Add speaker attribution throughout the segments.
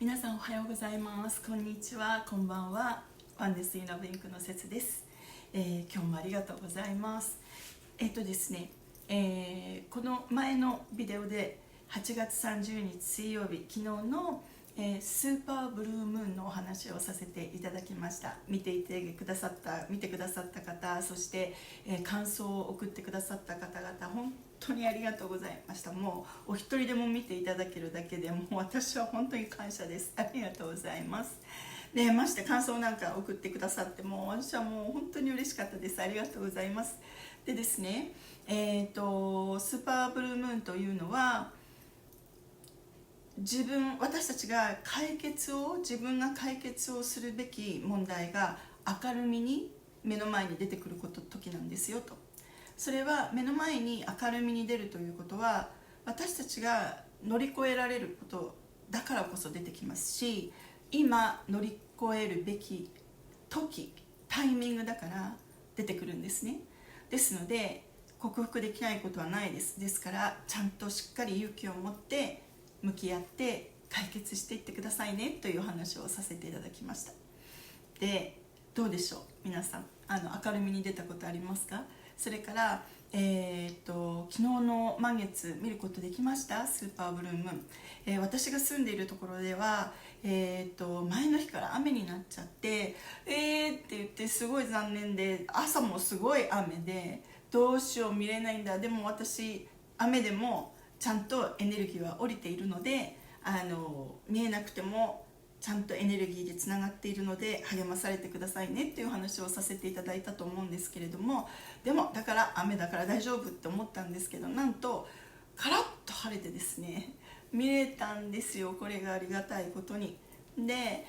Speaker 1: 皆さんおはようございます。こんにちは、こんばんは。ワンネスインラブインクの節です。今日もありがとうございます。ですね、この前のビデオで8月30日水曜日、昨日の、スーパーブルームーンのお話をさせていただきました。見てくださった方、そして、感想を送ってくださった方々、本当にありがとうございました。もうお一人でも見ていただけるだけでもう私は本当に感謝です。ありがとうございます。でまして感想なんか送ってくださっても私はもう本当に嬉しかったです。ありがとうございます。でですね、スーパーブルームーンというのは私たちが自分が解決をするべき問題が明るみに目の前に出てくる時なんですよと。それは目の前に明るみに出るということは私たちが乗り越えられることだからこそ出てきますし、今乗り越えるべきタイミングだから出てくるんですね。ですので克服できないことはないです。ですからちゃんとしっかり勇気を持って向き合って解決していってくださいねという話をさせていただきました。でどうでしょう皆さん、明るみに出たことありますか？それから、昨日の満月見ることできました？スーパーブルームーン、私が住んでいるところでは、前の日から雨になっちゃってって言ってすごい残念で、朝もすごい雨でどうしよう見れないんだ。でも私雨でもちゃんとエネルギーは降りているので見えなくてもちゃんとエネルギーでつながっているので励まされてくださいねっていう話をさせていただいたと思うんですけれども、でもだから雨だから大丈夫って思ったんですけど、なんとカラッと晴れてですね見れたんですよ。これがありがたいことに。で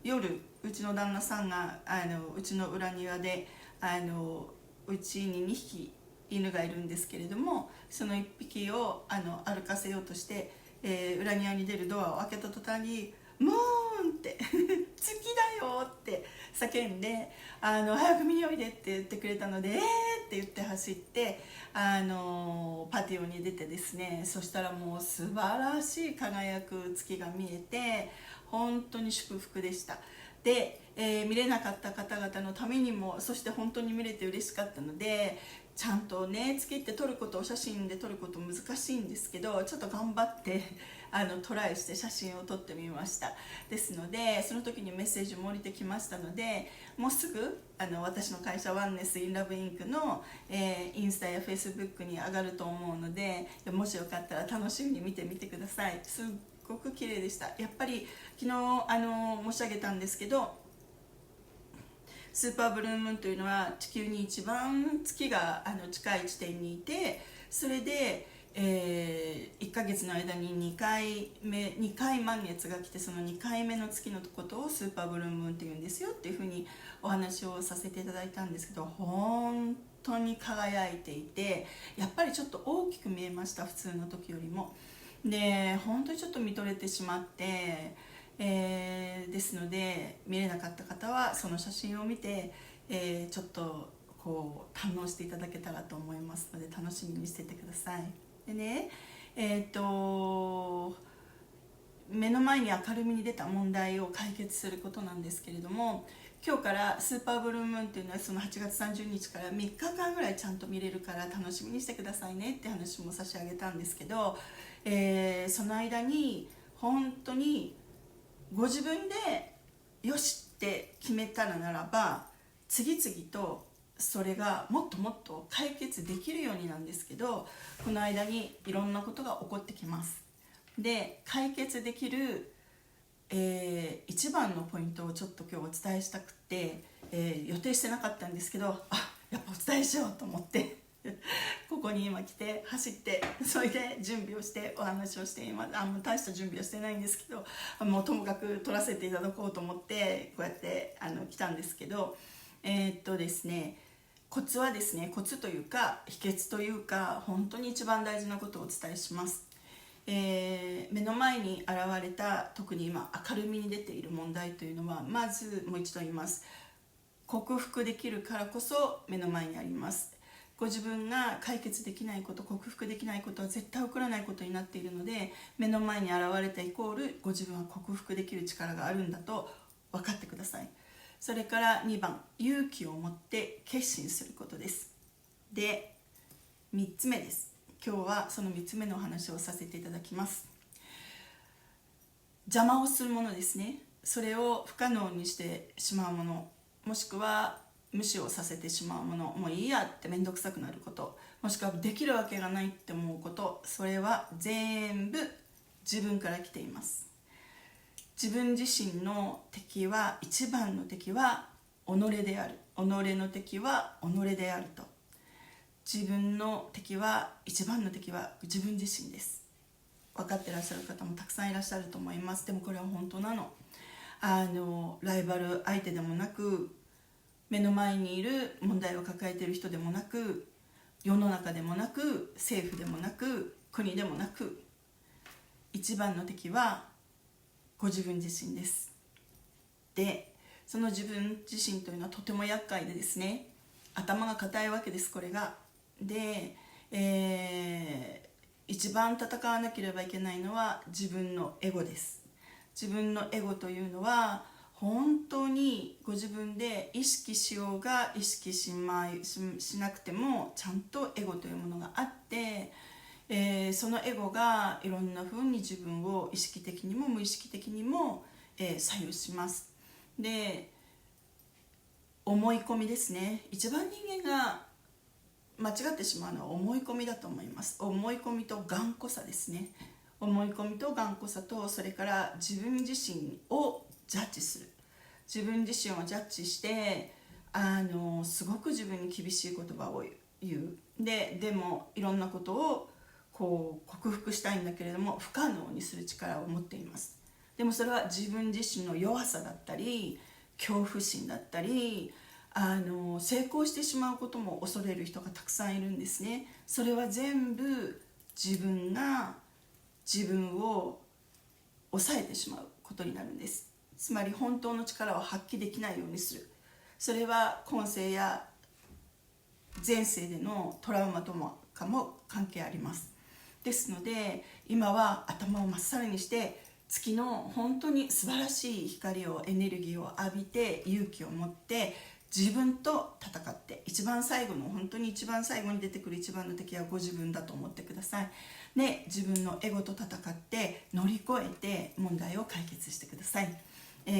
Speaker 1: 夜うちの旦那さんがうちの裏庭でうちに2匹犬がいるんですけれども、その1匹を歩かせようとして、裏庭に出るドアを開けた途端にムーンって月だよって叫んで早く見においでって言ってくれたのでって言って走ってパティオに出てですね、そしたらもう素晴らしい輝く月が見えて本当に祝福でした。で、見れなかった方々のためにも、そして本当に見れて嬉しかったので、ちゃんとね月って撮ること、お写真で撮ること難しいんですけど、ちょっと頑張ってトライして写真を撮ってみました。ですのでその時にメッセージも降りてきましたので、もうすぐ私の会社ワンネスインラブインクの、インスタやフェイスブックに上がると思うので、もしよかったら楽しみに見てみてください。すっごく綺麗でした。やっぱり昨日申し上げたんですけど、スーパーブルームーンというのは地球に一番月が近い地点にいて、それで、1ヶ月の間に2回満月が来て、その2回目の月のことをスーパーブルームーンって言うんですよっていうふうにお話をさせていただいたんですけど、本当に輝いていて、やっぱりちょっと大きく見えました、普通の時よりも。で本当にちょっと見とれてしまって、ですので見れなかった方はその写真を見て、ちょっとこう堪能していただけたらと思いますので楽しみにしててください。でね、目の前に明るみに出た問題を解決することなんですけれども、今日からスーパーブルームーンっていうのはその8月30日から3日間ぐらいちゃんと見れるから楽しみにしてくださいねって話も差し上げたんですけど、その間に本当にご自分でよしって決めたらならば次々とそれがもっともっと解決できるようになんですけど、この間にいろんなことが起こってきます。で解決できる、一番のポイントをちょっと今日お伝えしたくて、予定してなかったんですけど、やっぱお伝えしようと思ってここに今来て走って、それで準備をしてお話をしています。もう大した準備はしてないんですけど、もうともかく撮らせていただこうと思ってこうやって来たんですけど、ですね、コツはですね、コツというか秘訣というか本当に一番大事なことをお伝えします。目の前に現れた、特に今明るみに出ている問題というのは、まずもう一度言います。克服できるからこそ目の前にあります。ご自分が解決できないこと、克服できないことは絶対起こらないことになっているので、目の前に現れたイコールご自分は克服できる力があるんだと分かってください。それから2番、勇気を持って決心することです。で、3つ目です。今日はその3つ目のお話をさせていただきます。邪魔をするものですね。それを不可能にしてしまうもの、もしくは無視をさせてしまうもの、もういいやって面倒くさくなること、もしくはできるわけがないって思うこと、それは全部自分から来ています。自分自身の敵は、一番の敵は己である。己の敵は己であると。自分の敵は、一番の敵は自分自身です。分かってらっしゃる方もたくさんいらっしゃると思います。でもこれは本当なの。ライバル相手でもなく、目の前にいる問題を抱えている人でもなく、世の中でもなく、政府でもなく、国でもなく、一番の敵はご自分自身です。で、その自分自身というのはとても厄介でですね、頭が固いわけです。これがで、一番戦わなければいけないのは自分のエゴです。自分のエゴというのは本当にご自分で意識しようが意識しなくてもちゃんとエゴというものがあって、そのエゴがいろんな風に自分を意識的にも無意識的にも、左右します。で、思い込みですね。一番人間が間違ってしまうのは思い込みだと思います。思い込みと頑固さですね。思い込みと頑固さと、それから自分自身をジャッジする。自分自身をジャッジしてすごく自分に厳しい言葉を言う。でもいろんなことをこう克服したいんだけれども不可能にする力を持っています。でもそれは自分自身の弱さだったり恐怖心だったり成功してしまうことも恐れる人がたくさんいるんですね。それは全部自分が自分を抑えてしまうことになるんです。つまり本当の力を発揮できないようにする。それは今世や前世でのトラウマとかも関係あります。ですので今は頭をまっさらにして月の本当に素晴らしい光をエネルギーを浴びて勇気を持って自分と戦って、一番最後の本当に一番最後に出てくる一番の敵はご自分だと思ってください。で、自分のエゴと戦って乗り越えて問題を解決してください。今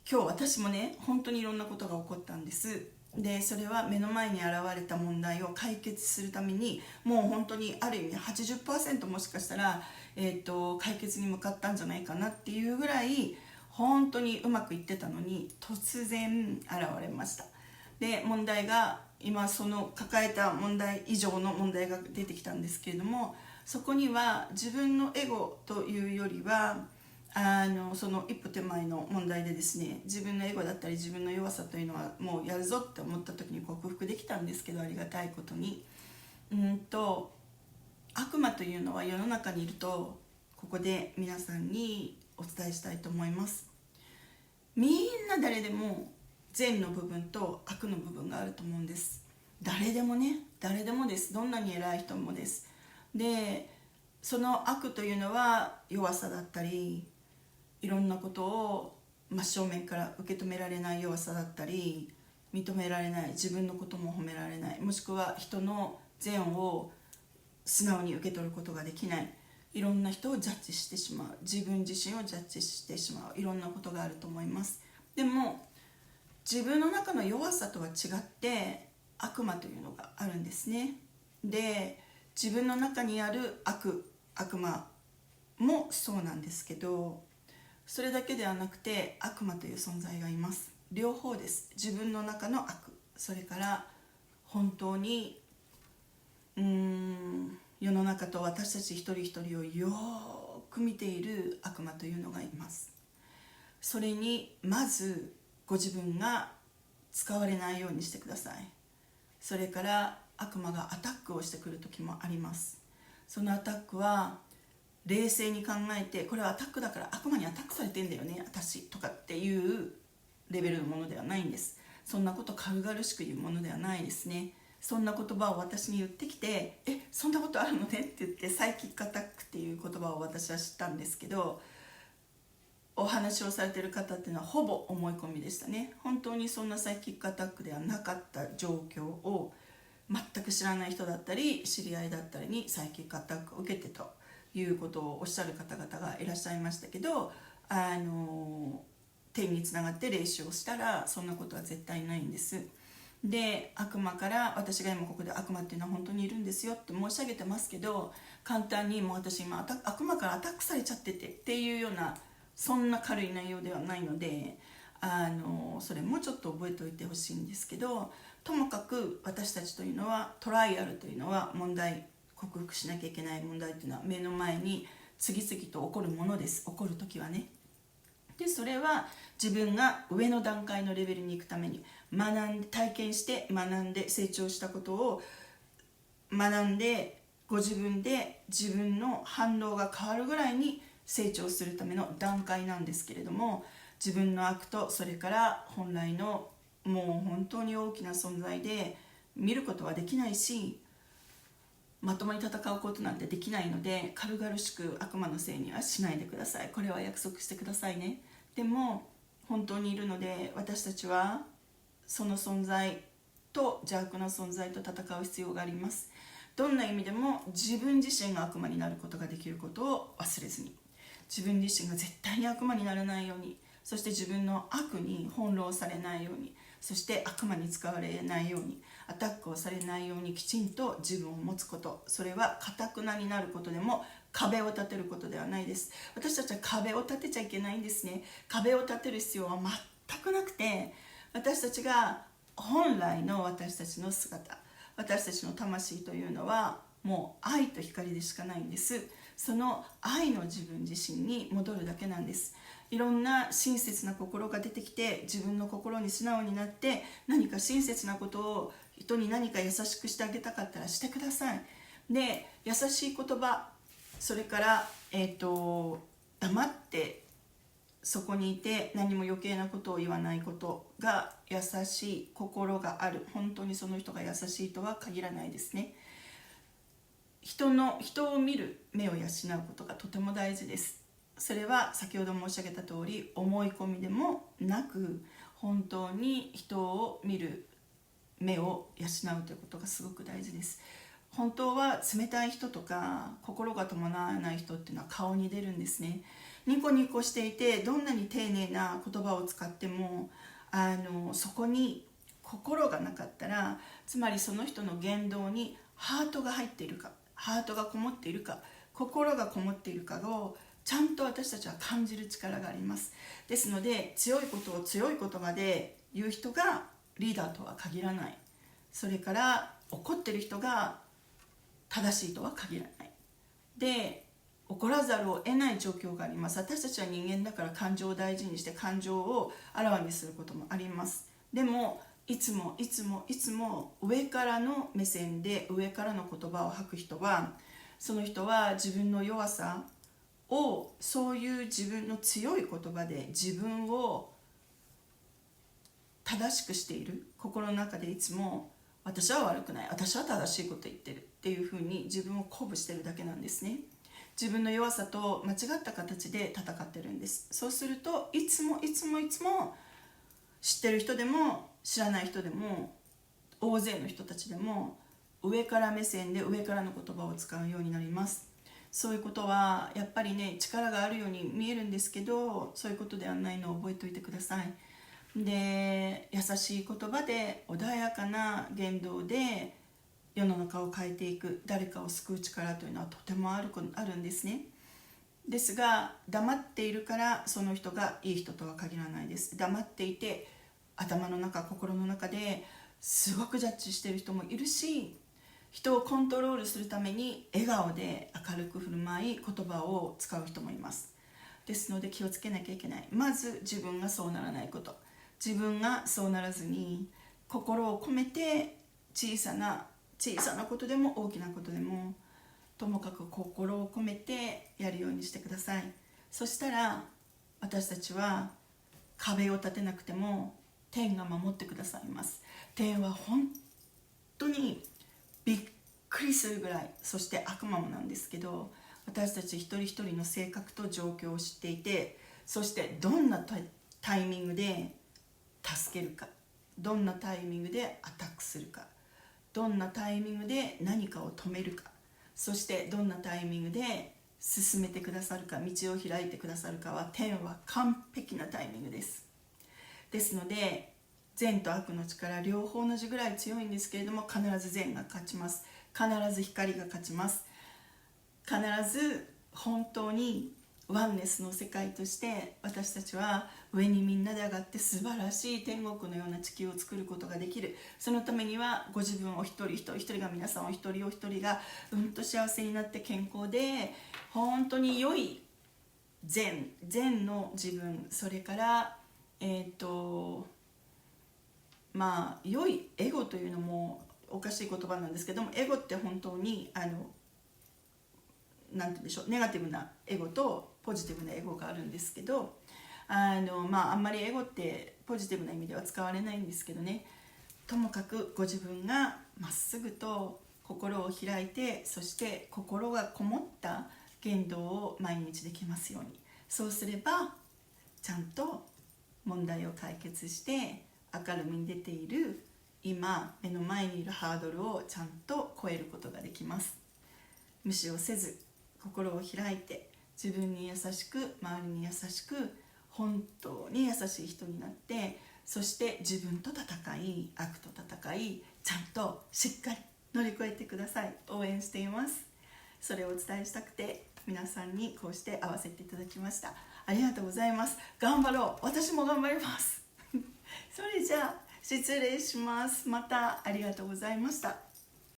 Speaker 1: 日私もね本当にいろんなことが起こったんです。でそれは目の前に現れた問題を解決するためにもう本当にある意味 80% もしかしたら、解決に向かったんじゃないかなっていうぐらい本当にうまくいってたのに突然現れました。で問題が今その抱えた問題以上の問題が出てきたんですけれども、そこには自分のエゴというよりはその一歩手前の問題でですね、自分のエゴだったり自分の弱さというのはもうやるぞって思った時に克服できたんですけど、ありがたいことに悪魔というのは世の中にいるとここで皆さんにお伝えしたいと思います。みんな誰でも善の部分と悪の部分があると思うんです。誰でもね、誰でもです。どんなに偉い人もです。でその悪というのは弱さだったりいろんなことを真正面から受け止められない弱さだったり、認められない、自分のことも褒められない、もしくは人の善を素直に受け取ることができない、いろんな人をジャッジしてしまう、自分自身をジャッジしてしまう、いろんなことがあると思います。でも自分の中の弱さとは違って悪魔というのがあるんですね。で自分の中にある悪魔もそうなんですけど、それだけではなくて悪魔という存在がいます。両方です。自分の中の悪、それから本当に世の中と私たち一人一人をよく見ている悪魔というのがいます。それにまずご自分が使われないようにしてください。それから悪魔がアタックをしてくる時もあります。そのアタックは冷静に考えて、これはアタックだから悪魔にアタックされてんだよね私とかっていうレベルのものではないんです。そんなこと軽々しく言うものではないですね。そんな言葉を私に言ってきて、そんなことあるのねって言って、サイキックアタックっていう言葉を私は知ったんですけど、お話をされている方っていうのはほぼ思い込みでしたね。本当にそんなサイキックアタックではなかった状況を、全く知らない人だったり知り合いだったりにサイキックアタックを受けてということをおっしゃる方々がいらっしゃいましたけど、天につながって霊視をしたらそんなことは絶対ないんです。で、悪魔から、私が今ここで悪魔っていうのは本当にいるんですよって申し上げてますけど、簡単にもう私今悪魔からアタックされちゃっててっていうような、そんな軽い内容ではないので、それもちょっと覚えておいてほしいんですけど、ともかく私たちというのは、トライアルというのは問題、克服しなきゃいけない問題というのは目の前に次々と起こるものです。起こるときはね。でそれは自分が上の段階のレベルに行くために体験して学んで成長したことを学んで、ご自分で自分の反応が変わるぐらいに成長するための段階なんですけれども、自分の悪とそれから本来のもう本当に大きな存在で見ることはできないし、まともに戦うことなんてできないので、軽々しく悪魔のせいにはしないでください。これは約束してくださいね。でも本当にいるので、私たちはその存在と邪悪な存在と戦う必要があります。どんな意味でも自分自身が悪魔になることができることを忘れずに、自分自身が絶対に悪魔にならないように、そして自分の悪に翻弄されないように、そして悪魔に使われないように、アタックをされないようにきちんと自分を持つこと。それは堅くなになることでも壁を立てることではないです。私たちは壁を立てちゃいけないんですね。壁を立てる必要は全くなくて、私たちが本来の私たちの姿、私たちの魂というのはもう愛と光でしかないんです。その愛の自分自身に戻るだけなんです。いろんな親切な心が出てきて、自分の心に素直になって何か親切なことを、人に何か優しくしてあげたかったらしてください。で、優しい言葉、それから黙ってそこにいて何も余計なことを言わないことが優しい心がある。本当にその人が優しいとは限らないですね。人を見る目を養うことがとても大事です。それは先ほど申し上げた通り、思い込みでもなく、本当に人を見る目を養うということがすごく大事です。本当は冷たい人とか心が伴わない人っていうのは顔に出るんですね。ニコニコしていて、どんなに丁寧な言葉を使ってもそこに心がなかったら、つまりその人の言動にハートが入っているか、ハートがこもっているか、心がこもっているかをちゃんと私たちは感じる力があります。ですので、強いことを強い言葉で言う人がリーダーとは限らない。それから怒ってる人が正しいとは限らない。で、怒らざるを得ない状況があります。私たちは人間だから感情を大事にして感情をあらわにすることもあります。でもいつも上からの目線で上からの言葉を吐く人は、その人は自分の弱さを、そういう自分の強い言葉で自分を正しくしている。心の中でいつも私は悪くない、私は正しいこと言ってるっていうふうに自分を鼓舞してるだけなんですね。自分の弱さと間違った形で戦ってるんです。そうするといつも知ってる人でも知らない人でも大勢の人たちでも上から目線で上からの言葉を使うようになります。そういうことはやっぱりね、力があるように見えるんですけど、そういうことではないのを覚えておいてください。で、優しい言葉で穏やかな言動で世の中を変えていく、誰かを救う力というのはとてもあるんですね。ですが、黙っているからその人がいい人とは限らないです。黙っていて頭の中、心の中ですごくジャッジしている人もいるし、人をコントロールするために笑顔で明るく振る舞い言葉を使う人もいます。ですので気をつけなきゃいけない。まず自分がそうならないこと、自分がそうならずに心を込めて、小さなことでも大きなことでもともかく心を込めてやるようにしてください。そしたら私たちは壁を立てなくても天が守ってくださいます。天は本当にびっくりするぐらい、そして悪魔もなんですけど、私たち一人一人の性格と状況を知っていて、そしてどんなタイミングで助けるか、どんなタイミングでアタックするか、どんなタイミングで何かを止めるか、そしてどんなタイミングで進めてくださるか、道を開いてくださるかは、天は完璧なタイミングです。ですので善と悪の力両方同じぐらい強いんですけれども、必ず善が勝ちます。必ず光が勝ちます。必ず本当にワンネスの世界として私たちは上にみんなで上がって素晴らしい天国のような地球を作ることができる。そのためにはご自分を一人一人一人が、皆さんお一人お一人がと幸せになって健康で本当に良い善の自分、それから良いエゴというのもおかしい言葉なんですけども、エゴって本当になんて言うんでしょう、ネガティブなエゴとポジティブなエゴがあるんですけど、あんまりエゴってポジティブな意味では使われないんですけどね、ともかくご自分がまっすぐと心を開いて、そして心がこもった言動を毎日できますように。そうすればちゃんと問題を解決して明るみに出ている今目の前にいるハードルをちゃんと超えることができます。無視をせず心を開いて、自分に優しく周りに優しく、本当に優しい人になって、そして自分と戦い、悪と戦い、ちゃんとしっかり乗り越えてください。応援しています。それをお伝えしたくて皆さんにこうして会わせていただきました。ありがとうございます。頑張ろう。私も頑張りますそれじゃあ失礼します。またありがとうございました。